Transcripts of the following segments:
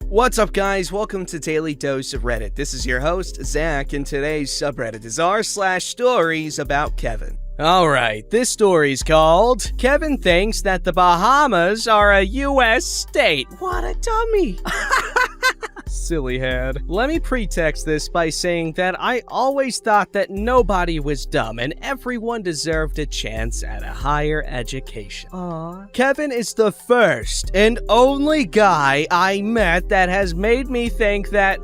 What's up, guys? Welcome to Daily Dose of Reddit. This is your host, Zach, and today's subreddit is r/StoriesAboutKevin. Alright, this story's called Kevin Thinks That the Bahamas Are a U.S. State. What a dummy! Silly head. Let me pretext this by saying that I always thought that nobody was dumb and everyone deserved a chance at a higher education. Aww. Kevin is the first and only guy I met that has made me think that,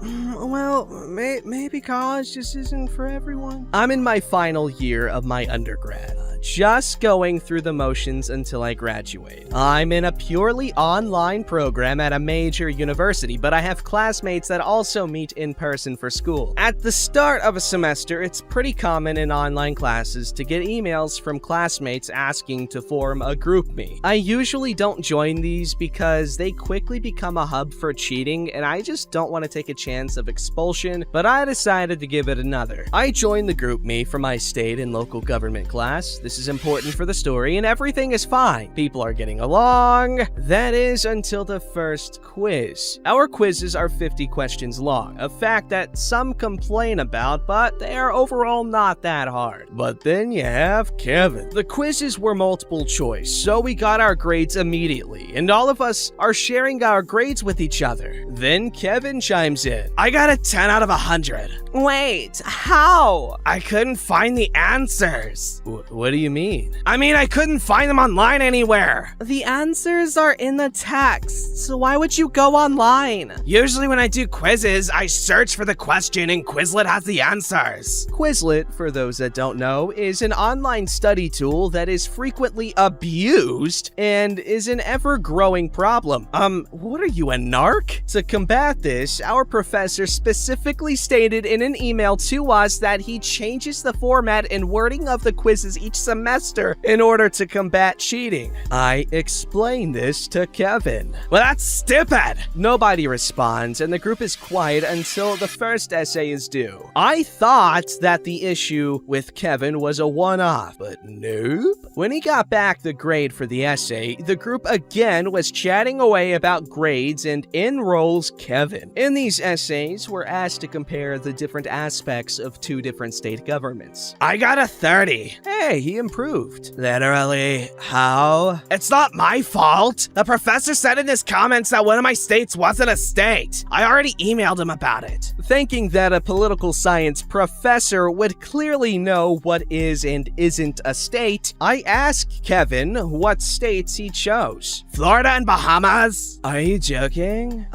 maybe college just isn't for everyone. I'm in my final year of my undergrad. Just going through the motions until I graduate. I'm in a purely online program at a major university, but I have classmates that also meet in person for school. At the start of a semester, it's pretty common in online classes to get emails from classmates asking to form a GroupMe. I usually don't join these because they quickly become a hub for cheating, and I just don't want to take a chance of expulsion, but I decided to give it another. I joined the GroupMe for my state and local government class. This is important for the story, and everything is fine. People are getting along. That is until the first quiz. Our quizzes are 50 questions long, a fact that some complain about, but they are overall not that hard. But then you have Kevin. The quizzes were multiple choice, so we got our grades immediately, and all of us are sharing our grades with each other. Then Kevin chimes in. I got a 10 out of 100. Wait, how? I couldn't find the answers. What do you mean? I mean, I couldn't find them online anywhere. The answers are in the text, so why would you go online? Usually when I do quizzes, I search for the question and Quizlet has the answers. Quizlet, for those that don't know, is an online study tool that is frequently abused and is an ever-growing problem. What are you, a narc? To combat this, our professor specifically stated in an email to us that he changes the format and wording of the quizzes each semester in order to combat cheating. I explained this to Kevin. Well, that's stupid! Nobody responds, and the group is quiet until the first essay is due. I thought that the issue with Kevin was a one-off, but nope. When he got back the grade for the essay, the group again was chatting away about grades and enrolls Kevin. In these essays, we're asked to compare the different aspects of two different state governments. I got a 30. Hey, he improved. Literally, how? It's not my fault. The professor said in his comments that one of my states wasn't a state. I already emailed him about it. Thinking that a political science professor would clearly know what is and isn't a state, I asked Kevin what states he chose. Florida and Bahamas? Are you joking?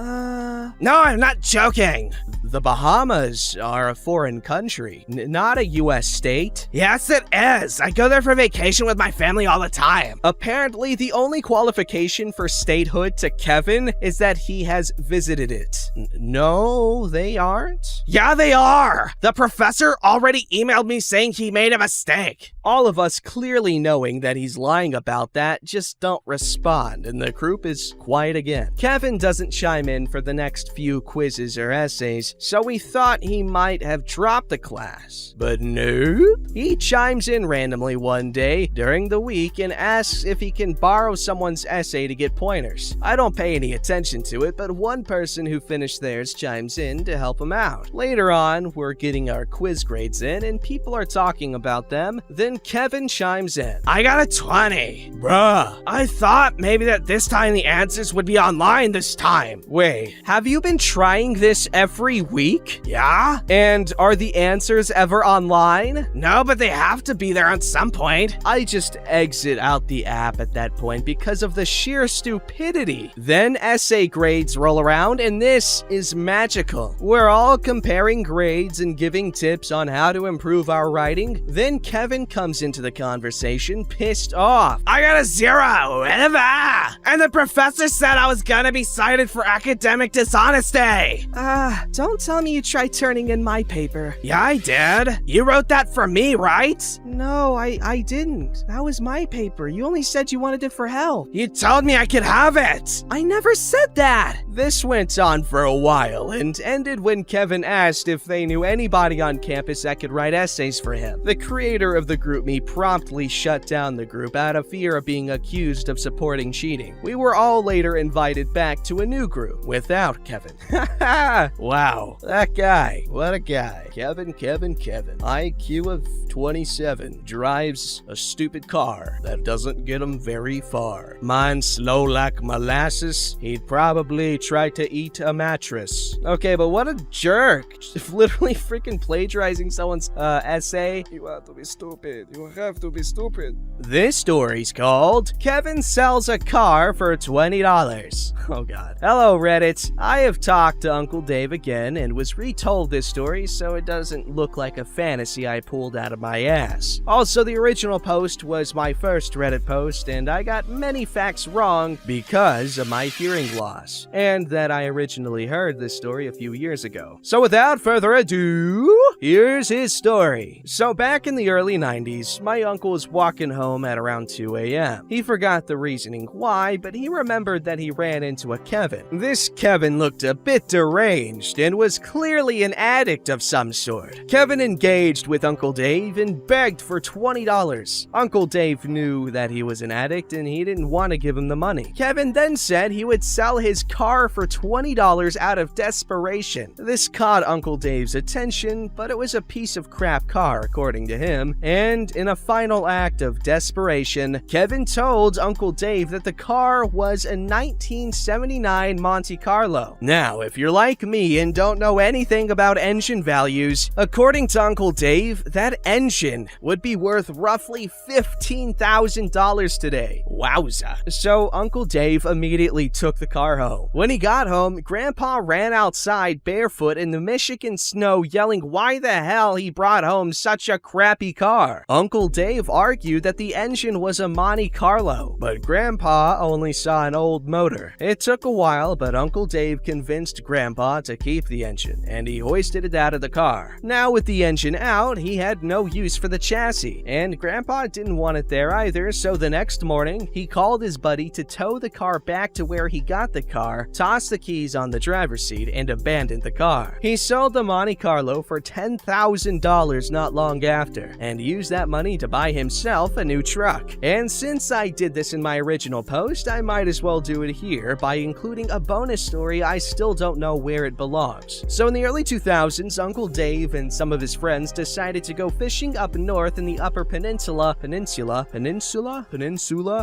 No, I'm not joking. The Bahamas are a foreign country, not a U.S. state. Yes, it is. I go there for vacation with my family all the time. Apparently, the only qualification for statehood to Kevin is that he has visited it. No, they aren't? Yeah, they are. The professor already emailed me saying he made a mistake. All of us clearly knowing that he's lying about that just don't respond, and the group is quiet again. Kevin doesn't chime in for the next few quizzes or essays, so we thought he might have dropped the class. But nope. He chimes in randomly one day during the week and asks if he can borrow someone's essay to get pointers. I don't pay any attention to it, but one person who finished theirs chimes in to help him out. Later on, we're getting our quiz grades in and people are talking about them. Then Kevin chimes in. I got a 20. Bruh, I thought maybe that this time the answers would be online this time. Wait, have you been trying this every week? Yeah? And are the answers ever online? No, but they have to be there at some point. I just exit out the app at that point because of the sheer stupidity. Then essay grades roll around and this is magical. We're all comparing grades and giving tips on how to improve our writing. Then Kevin comes into the conversation pissed off. I got a 0. And the professor said I was gonna be cited for academic dishonesty. Don't Don't tell me you tried turning in my paper. Yeah, I did. You wrote that for me, right? No, I didn't. That was my paper. You only said you wanted it for help. You told me I could have it. I never said that. This went on for a while and ended when Kevin asked if they knew anybody on campus that could write essays for him. The creator of the GroupMe promptly shut down the group out of fear of being accused of supporting cheating. We were all later invited back to a new group without Kevin. Wow, that guy. What a guy. Kevin. IQ of 27. Drives a stupid car that doesn't get him very far. Mine's slow like molasses. He'd probably try to eat a mattress. Okay, but what a jerk. Literally freaking plagiarizing someone's essay. You want to be stupid. You have to be stupid. This story's called Kevin Sells a Car for $20. Oh god. Hello Reddit. I have talked to Uncle Dave again and was retold this story so it doesn't look like a fantasy I pulled out of my ass. Also, the original post was my first Reddit post and I got many facts wrong because of my hearing loss, and that I originally heard this story a few years ago. So without further ado, here's his story. So back in the early 90s, my uncle was walking home at around 2 a.m. He forgot the reasoning why, but he remembered that he ran into a Kevin. This Kevin looked a bit deranged and was clearly an addict of some sort. Kevin engaged with Uncle Dave and begged for $20. Uncle Dave knew that he was an addict and he didn't want to give him the money. Kevin then said he would sell his car for $20 out of desperation. This caught Uncle Dave's attention, but it was a piece of crap car according to him, and in a final act of desperation, Kevin told Uncle Dave that the car was a 1979 Monte Carlo. Now, if you're like me and don't know anything about engine values, according to Uncle Dave, that engine would be worth roughly $15,000 today. Wowza. So Uncle Dave immediately took the car home. When he got home, Grandpa ran outside barefoot in the Michigan snow yelling why the hell he brought home such a crappy car. Uncle Dave argued that the engine was a Monte Carlo, but Grandpa only saw an old motor. It took a while, but Uncle Dave convinced Grandpa to keep the engine, and he hoisted it out of the car. Now with the engine out, he had no use for the chassis, and Grandpa didn't want it there either, so the next morning, he called his buddy to tow the car back to where he got the car, tossed the keys on the driver's seat, and abandoned the car. He sold the Monte Carlo for $10,000 not long after, and used that money to buy himself a new truck. And since I did this in my original post, I might as well do it here by including a bonus story I still don't know where it belongs. So in the early 2000s, Uncle Dave and some of his friends decided to go fishing up north in the upper peninsula,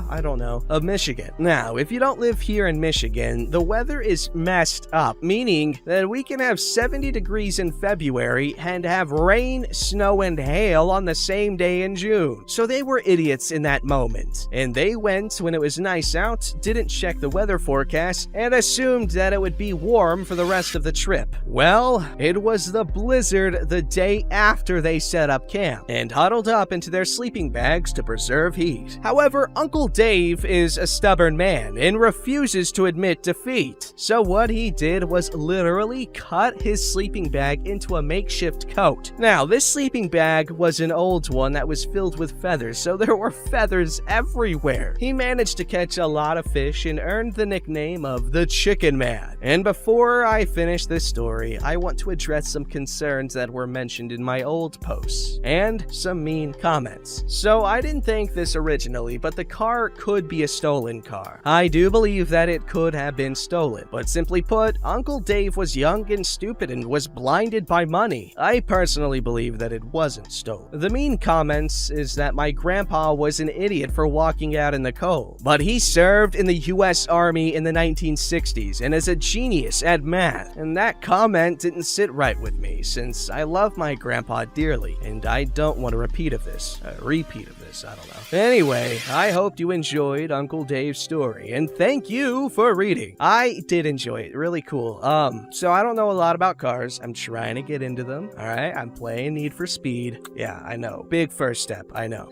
I don't know, of Michigan. Now, if you don't live here in Michigan, the weather is messed up, meaning that we can have 70 degrees in February and have rain, snow, and hail on the same day in June. So they were idiots in that moment, and they went when it was nice out, didn't check the weather forecast, and assumed that it would be warm for the rest of the trip. Well, it was the blizzard the day after they set up camp, and huddled up into their sleeping bags to preserve heat. However, Uncle Dave is a stubborn man and refuses to admit defeat. So what he did was literally cut his sleeping bag into a makeshift coat. Now, this sleeping bag was an old one that was filled with feathers, so there were feathers everywhere. He managed to catch a lot of fish and earned the nickname of the Chicken Man. And before I finish this story, I want to address some concerns that were mentioned in my old posts, and some mean comments. So I didn't think this originally, but the car could be a stolen car. I do believe that it could have been stolen, but simply put, Uncle Dave was young and stupid and was blinded by money. I personally believe that it wasn't stolen. The mean comments is that my grandpa was an idiot for walking out in the cold, but he served in the US Army in the 1960s and is a genius at math, and that comment didn't sit right with me since I love my grandpa dearly and I don't want a repeat of this, I don't know. Anyway, I hope you enjoyed Uncle Dave's story, and thank you for reading. I did enjoy it, really cool. So I don't know a lot about cars. I'm trying to get into them, alright? I'm playing Need for Speed. Yeah, I know. Big first step, I know.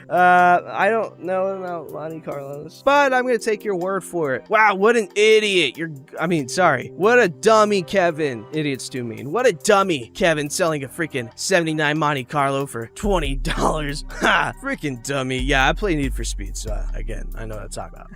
I don't know about Monte Carlos, but I'm gonna take your word for it. Wow, what an idiot. What a dummy, Kevin. Idiots do mean. What a dummy, Kevin, selling a freaking 79 Monte Carlo for $20. Ha, freaking dummy. Yeah, I play Need for Speed, so again, I know what to talk about.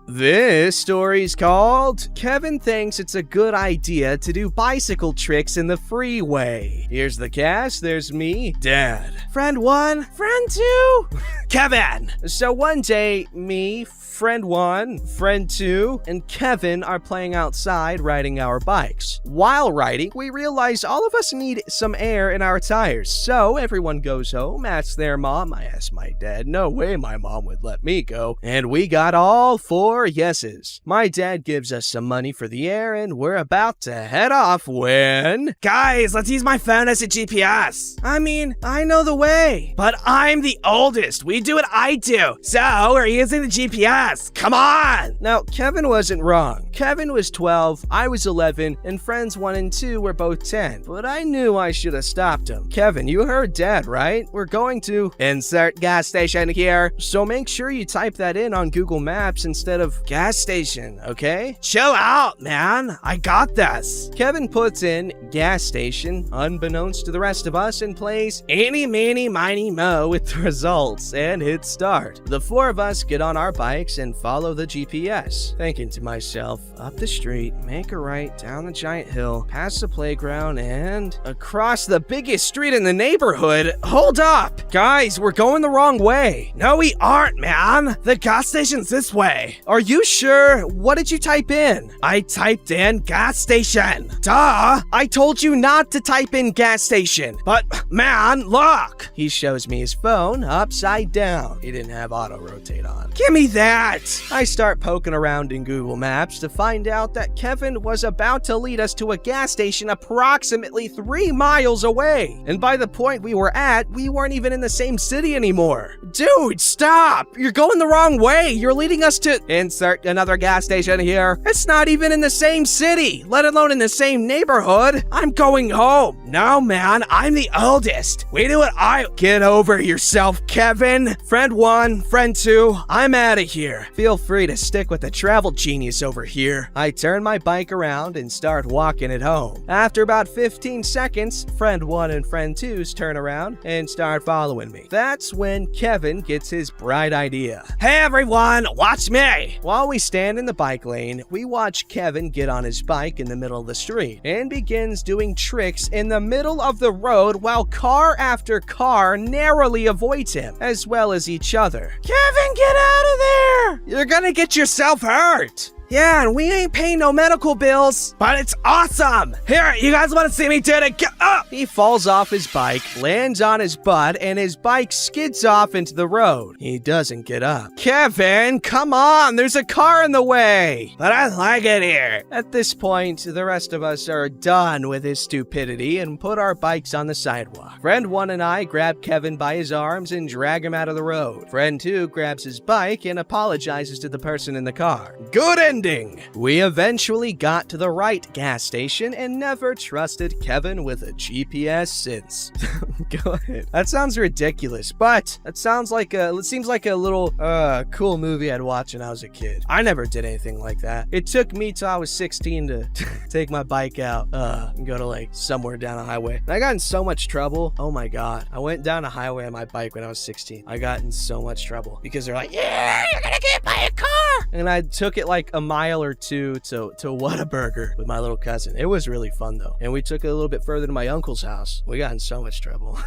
This story's called Kevin Thinks It's a Good Idea to Do Bicycle Tricks in the Freeway. Here's the cast. There's me, Dad, friend 1, friend 2, Kevin. So one day, me, friend 1, friend 2, and Kevin are playing outside riding our bikes. While riding, we realize all of us need some air in our tires. So everyone goes home, asks their mom. I asked my dad. No way my mom would let me go. And we got all 4 yeses. My dad gives us some money for the air, and we're about to head off when... Guys, let's use my phone as a GPS. I know the way. But I'm the oldest. We do what I do. So we're using the GPS. Come on! Now, Kevin wasn't wrong. Kevin was 12, I was 11, and friends 1 and 2 were both 10. But I knew I should have stopped him. Kevin, you heard Dad, right? We're going to insert gas station here. So make sure you type that in on Google Maps instead of gas station, okay? Chill out, man. I got this. Kevin puts in gas station, unbeknownst to the rest of us, and plays eeny, meeny, miny, mo with the results and hits start. The 4 of us get on our bikes and follow the GPS, thinking to myself, up the street, make a right, down the giant hill, past the playground, and across the biggest street in the neighborhood. Hold up! Guys, we're going the wrong way. No, we aren't, man. The gas station's this way. Are you sure? What did you type in? I typed in gas station. Duh! I told you not to type in gas station. But, man, look! He shows me his phone upside down. He didn't have auto rotate on. Give me that! I start poking around in Google Maps to find out that Kevin was about to lead us to a gas station approximately 3 miles away. And by the point we were at, we weren't even in the same city anymore. Dude, stop! You're going the wrong way. You're leading us to insert another gas station here. It's not even in the same city, let alone in the same neighborhood. I'm going home. No, man, I'm the oldest. We do what I... Get over yourself, Kevin. Friend 1, friend 2, I'm out of here. Feel free to stick with the travel genius over here. I turn my bike around and start walking it home. After about 15 seconds, friend 1 and friend 2's turn around and start following me. That's when Kevin gets his bright idea. Hey everyone, watch me! While we stand in the bike lane, we watch Kevin get on his bike in the middle of the street and begins doing tricks in the middle of the road while car after car narrowly avoids him, as well as each other. Kevin, get out of there! You're gonna get yourself hurt! Yeah, and we ain't paying no medical bills, but it's awesome! Here, you guys want to see me do it? Get up! He falls off his bike, lands on his butt, and his bike skids off into the road. He doesn't get up. Kevin, come on! There's a car in the way! But I like it here! At this point, the rest of us are done with his stupidity and put our bikes on the sidewalk. Friend 1 and I grab Kevin by his arms and drag him out of the road. Friend 2 grabs his bike and apologizes to the person in the car. Good ending! We eventually got to the right gas station and never trusted Kevin with a GPS since. Go ahead. That sounds ridiculous, but it seems like a little cool movie I'd watch when I was a kid. I never did anything like that. It took me till I was 16 to take my bike out and go to like somewhere down a highway. And I got in so much trouble. Oh my god. I went down a highway on my bike when I was 16. I got in so much trouble because they're like, yeah, you're gonna get by a car. And I took it like a mile or two to Whataburger with my little cousin. It was really fun though. And we took it a little bit further to my uncle's house. We got in so much trouble.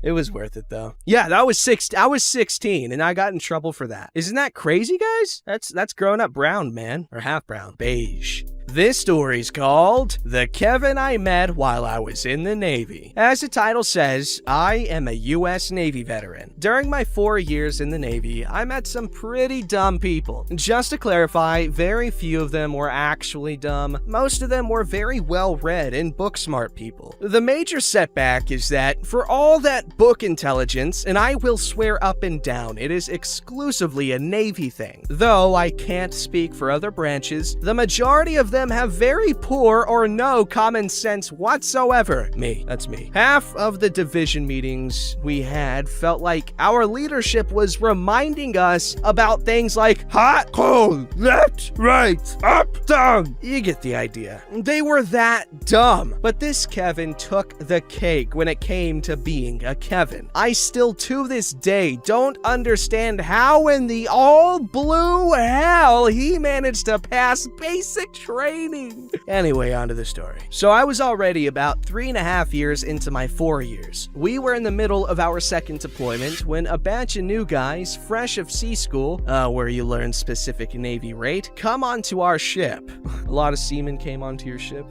It was worth it though. Yeah, I was 16 and I got in trouble for that. Isn't that crazy, guys? That's growing up brown, man. Or half brown. Beige. This story's called The Kevin I Met While I Was in the Navy. As the title says, I am a U.S. Navy veteran. During my 4 years in the Navy, I met some pretty dumb people. Just to clarify, very few of them were actually dumb. Most of them were very well-read and book-smart people. The major setback is that for all that book intelligence, and I will swear up and down, it is exclusively a Navy thing. Though I can't speak for other branches, the majority of them them have very poor or no common sense whatsoever. That's me. Half of the division meetings we had felt like our leadership was reminding us about things like hot, cold, left, right, up, down. You get the idea. They were that dumb. But this Kevin took the cake when it came to being a Kevin. I still to this day don't understand how in the all blue hell he managed to pass basic training. Anyway, on to the story. So I was already about 3.5 years into my 4 years. We were in the middle of our second deployment when a batch of new guys, fresh of sea school, where you learn specific Navy rate, come onto our ship. A lot of seamen came onto your ship.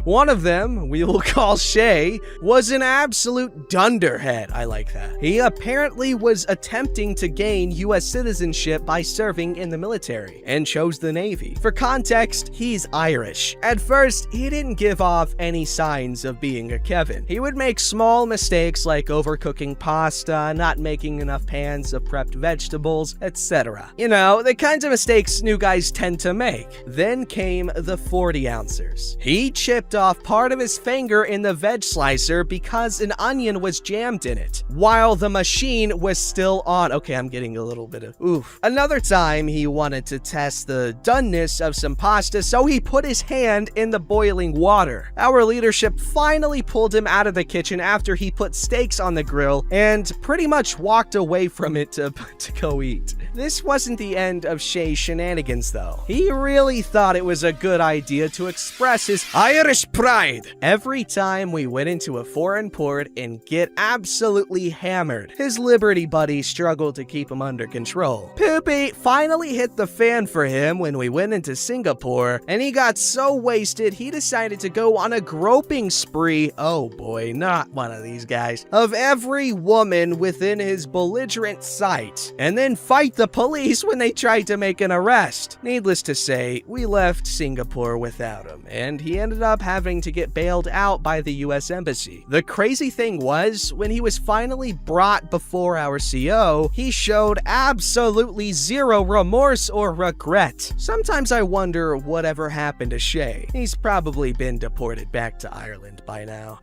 One of them, we will call Shay, was an absolute dunderhead. I like that. He apparently was attempting to gain U.S. citizenship by serving in the military and chose the Navy. For context, he's Irish. At first, he didn't give off any signs of being a Kevin. He would make small mistakes like overcooking pasta, not making enough pans of prepped vegetables, etc. You know, the kinds of mistakes new guys tend to make. Then came the 40-ouncers. He chipped off part of his finger in the veg slicer because an onion was jammed in it, while the machine was still on. Okay, I'm getting a little bit of oof. Another time, he wanted to test the doneness of some pasta, so he put his hand in the boiling water. Our leadership finally pulled him out of the kitchen after he put steaks on the grill and pretty much walked away from it to go eat. This wasn't the end of Shay's shenanigans, though. He really thought it was a good idea to express his Irish pride every time we went into a foreign port and get absolutely hammered. His Liberty buddy struggled to keep him under control. Poopy finally hit the fan for him when we went into Singapore, and he got so wasted he decided to go on a groping spree, oh boy, not one of these guys, of every woman within his belligerent sight, and then fight the police when they tried to make an arrest. Needless to say, we left Singapore without him, and he ended up having to get bailed out by the US Embassy. The crazy thing was, when he was finally brought before our CO, he showed absolutely zero remorse or regret. Sometimes I wonder whatever happened to Shay. He's probably been deported back to Ireland by now.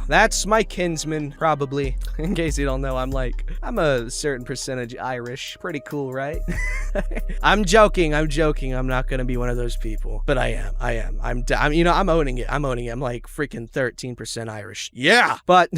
That's my kinsman, probably. In case you don't know, I'm a certain percentage Irish. Pretty cool, right? I'm joking. I'm not gonna be one of those people, but I am. I'm owning it. I'm like freaking 13% Irish. Yeah, but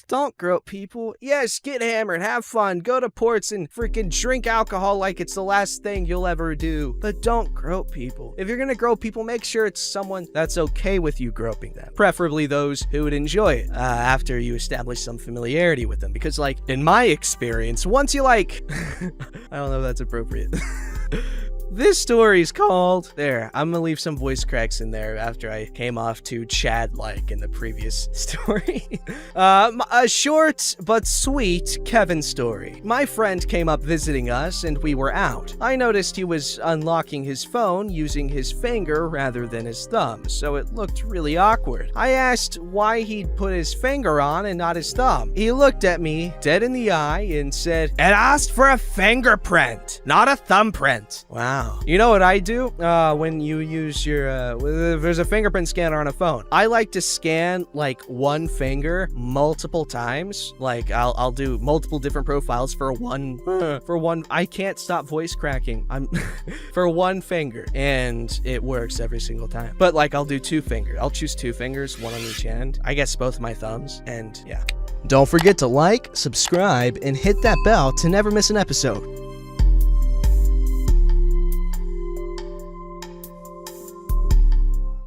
don't grope people. Yes, get hammered, have fun, go to ports and freaking drink alcohol like it's the last thing you'll ever do. But don't grope people. If you're gonna grope people, make sure it's someone that's okay with you groping them. Preferably those who would enjoy it after you establish some familiarity with them, because like in my experience, once you I don't know if that's appropriate. This story's called... There, I'm gonna leave some voice cracks in there after I came off too Chad-like in the previous story. A short but sweet Kevin story. My friend came up visiting us and we were out. I noticed he was unlocking his phone using his finger rather than his thumb, so it looked really awkward. I asked why he'd put his finger on and not his thumb. He looked at me dead in the eye and said, "It asked for a fingerprint, not a thumbprint." Wow. You know what I do when you use your, there's a fingerprint scanner on a phone. I like to scan like one finger multiple times. Like I'll do multiple different profiles for one, I can't stop voice cracking. For one finger, and it works every single time. But like I'll do I'll choose 2 fingers, one on each hand. I guess both my thumbs, and yeah. Don't forget to like, subscribe, and hit that bell to never miss an episode.